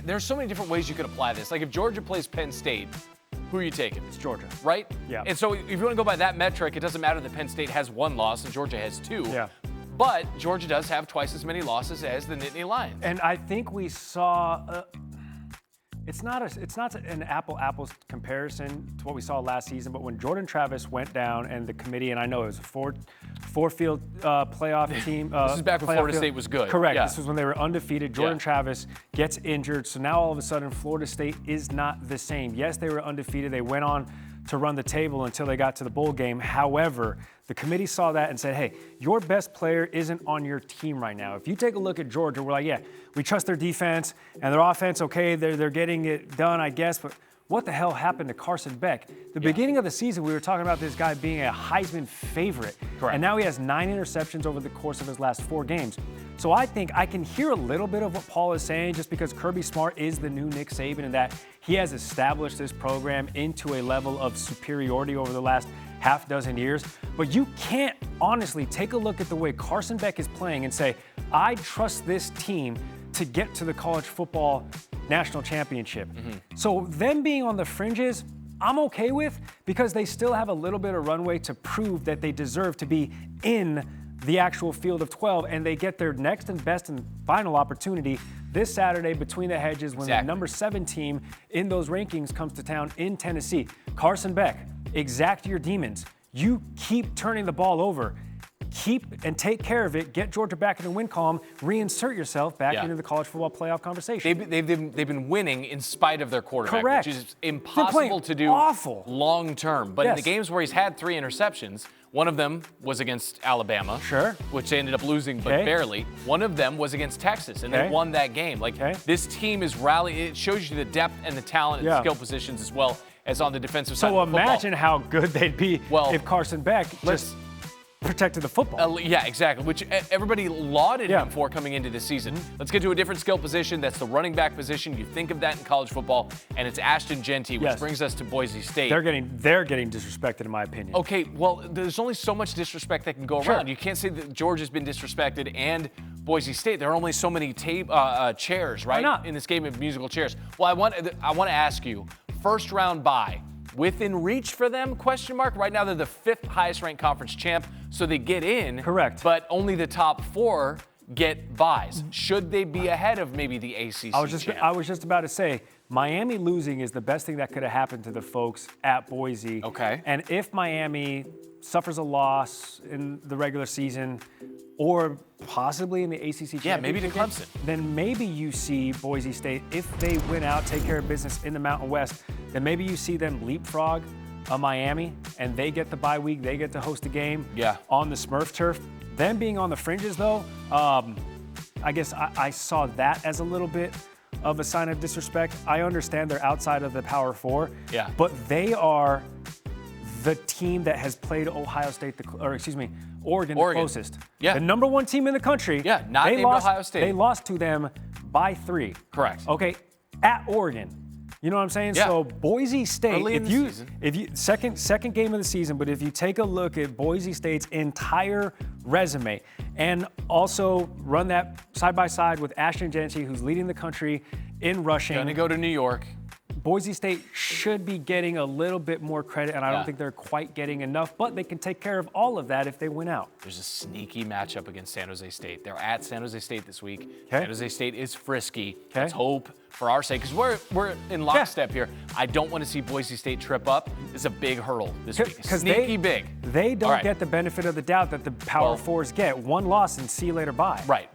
there's so many different ways you could apply this. Like if Georgia plays Penn State, who are you taking? It's Georgia. Right? Yeah. And so if you want to go by that metric, it doesn't matter that Penn State has 1 loss and Georgia has 2. Yeah. But Georgia does have twice as many losses as the Nittany Lions. And I think we saw it's not an apples comparison to what we saw last season, but when Jordan Travis went down and the committee, and I know it was a four-field playoff team. This is back when Florida State was good. Correct. Yeah. This was when they were undefeated. Jordan Travis gets injured, so now all of a sudden Florida State is not the same. Yes, they were undefeated. They went on to run the table until they got to the bowl game. However, the committee saw that and said, hey, your best player isn't on your team right now. If you take a look at Georgia, we're like, yeah, we trust their defense and their offense, okay, they're getting it done, I guess, but what the hell happened to Carson Beck? The beginning of the season, we were talking about this guy being a Heisman favorite. Correct. And now he has 9 interceptions over the course of his last 4 games. So I think I can hear a little bit of what Paul is saying just because Kirby Smart is the new Nick Saban and that he has established this program into a level of superiority over the last half dozen years. But you can't honestly take a look at the way Carson Beck is playing and say, I trust this team to get to the college football national championship. So them being on the fringes, I'm okay with because they still have a little bit of runway to prove that they deserve to be in the actual field of 12, and they get their next and best and final opportunity this Saturday between the hedges when the number 7 team in those rankings comes to town in Tennessee. Carson Beck, exact your demons. You keep turning the ball over. Keep and take care of it. Get Georgia back in the win column. Reinsert yourself back into the college football playoff conversation. They've been winning in spite of their quarterback, Correct. which is impossible to do long term. But in the games where he's had 3 interceptions, one of them was against Alabama, which they ended up losing, but barely. One of them was against Texas, and they won that game. Like this team is rallying. It shows you the depth and the talent and the skill positions as well as on the defensive side. So of football. imagine how good they'd be if Carson Beck just protected the football. Yeah, exactly, which everybody lauded him for coming into this season. Let's get to a different skill position. That's the running back position. You think of that in college football, and it's Ashton Jeanty, which brings us to Boise State. They're getting disrespected, in my opinion. Okay, well, there's only so much disrespect that can go around. You can't say that Georgia's been disrespected and Boise State. There are only so many chairs, right? Why not? In this game of musical chairs. Well, I want to ask you, first round bye. Within reach for them, question mark? Right now they're the 5th highest ranked conference champ, so they get in. Correct. But only the top 4 get buys. Should they be ahead of maybe the ACC champ? I was just about to say, Miami losing is the best thing that could have happened to the folks at Boise. Okay. And if Miami suffers a loss in the regular season or possibly in the ACC championship, maybe to Clemson, then maybe you see Boise State, if they win out, take care of business in the Mountain West, then maybe you see them leapfrog Miami and they get the bye week, they get to host a game on the Smurf turf. Them being on the fringes, though, I guess I saw that as a little bit of a sign of disrespect. I understand they're outside of the Power 4, but they are the team that has played Oregon the closest. The number 1 team in the country. Not named Ohio State. They lost to them by 3. Correct. Okay, at Oregon. You know what I'm saying? So Boise State, if you second game of the season, but if you take a look at Boise State's entire resume and also run that side by side with Ashton Jeanty, who's leading the country in rushing. Gonna go to New York. Boise State should be getting a little bit more credit, and I don't think they're quite getting enough, but they can take care of all of that if they win out. There's a sneaky matchup against San Jose State. They're at San Jose State this week. San Jose State is frisky. Let's hope for our sake, because we're in lockstep here. I don't want to see Boise State trip up. It's a big hurdle this week. Sneaky big. They don't get the benefit of the doubt that the Power Fours get. 1 loss and see you later, bye. Right.